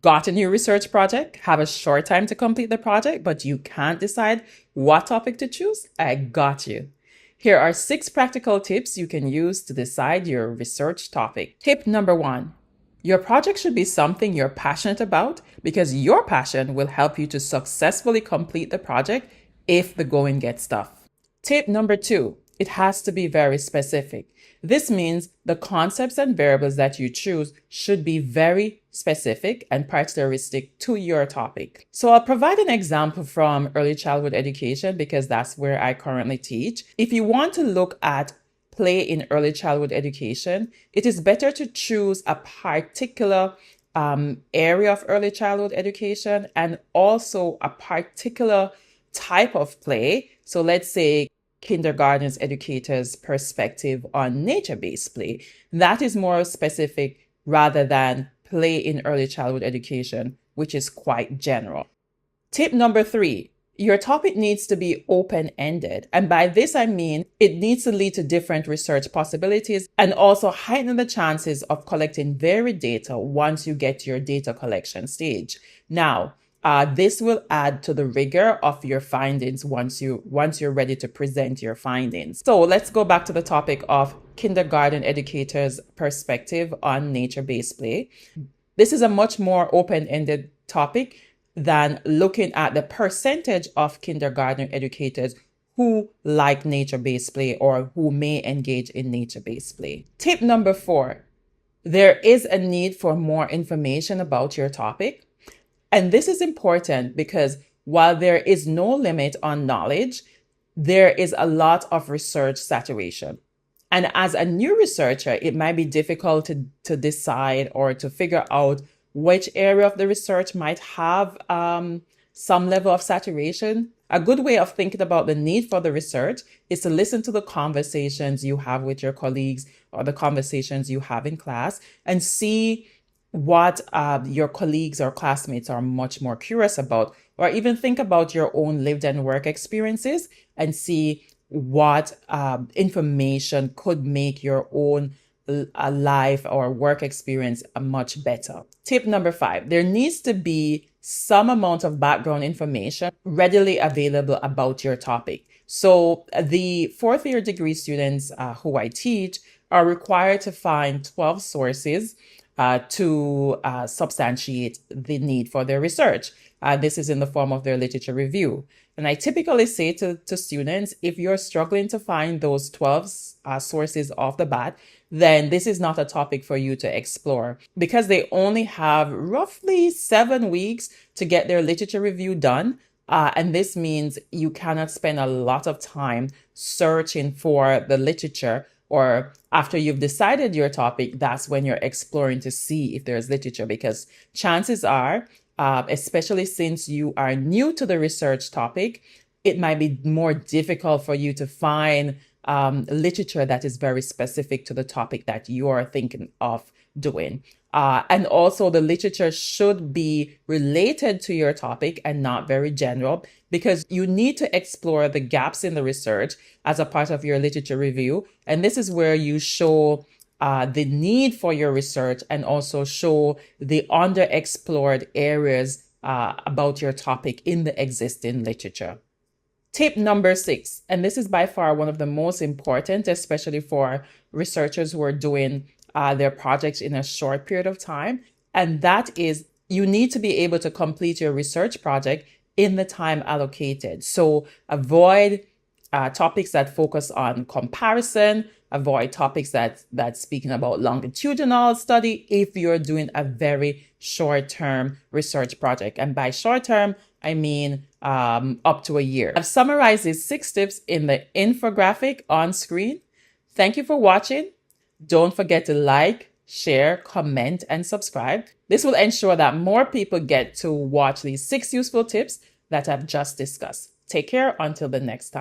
Got a new research project, have a short time to complete the project, but you can't decide what topic to choose? I got you. Here are 6 practical tips you can use to decide your research topic. Tip number 1. Your project should be something you're passionate about because your passion will help you to successfully complete the project if the going gets tough. Tip number 2. It has to be very specific. This means the concepts and variables that you choose should be very specific and particularistic to your topic. So I'll provide an example from early childhood education because that's where I currently teach. If you want to look at play in early childhood education, it is better to choose a particular area of early childhood education and also a particular type of play. So let's say kindergarten educators' perspective on nature-based play. That is more specific rather than play in early childhood education, which is quite general. Tip number 3, your topic needs to be open-ended. And by this, I mean it needs to lead to different research possibilities and also heighten the chances of collecting varied data once you get to your data collection stage. Now, this will add to the rigor of your findings once you're ready to present your findings. So let's go back to the topic of kindergarten educators' perspective on nature-based play. This is a much more open-ended topic than looking at the percentage of kindergarten educators who like nature-based play or who may engage in nature-based play. Tip number 4, there is a need for more information about your topic. And this is important because while there is no limit on knowledge, there is a lot of research saturation. And as a new researcher, it might be difficult to decide or to figure out which area of the research might have some level of saturation. A good way of thinking about the need for the research is to listen to the conversations you have with your colleagues or the conversations you have in class and see what your colleagues or classmates are much more curious about, or even think about your own lived and work experiences and see what information could make your own life or work experience much better. Tip number 5, there needs to be some amount of background information readily available about your topic. So the 4th year degree students who I teach are required to find 12 sources to substantiate the need for their research. This is in the form of their literature review. And I typically say to students, if you're struggling to find those 12 sources off the bat, then this is not a topic for you to explore because they only have roughly 7 weeks to get their literature review done. And this means you cannot spend a lot of time searching for the literature, or after you've decided your topic, that's when you're exploring to see if there's literature, because chances are, especially since you are new to the research topic, it might be more difficult for you to find literature that is very specific to the topic that you are thinking of doing. And also the literature should be related to your topic and not very general, because you need to explore the gaps in the research as a part of your literature review. And this is where you show the need for your research and also show the underexplored areas about your topic in the existing literature. Tip number 6, and this is by far one of the most important, especially for researchers who are doing their projects in a short period of time. And that is, you need to be able to complete your research project in the time allocated. So avoid topics that focus on comparison, avoid topics that speaking about longitudinal study if you're doing a very short-term research project. And by short-term, I mean up to a year. I've summarized these 6 tips in the infographic on screen. Thank you for watching. Don't forget to like, share, comment, and subscribe. This will ensure that more people get to watch these 6 useful tips that I've just discussed. Take care until the next time.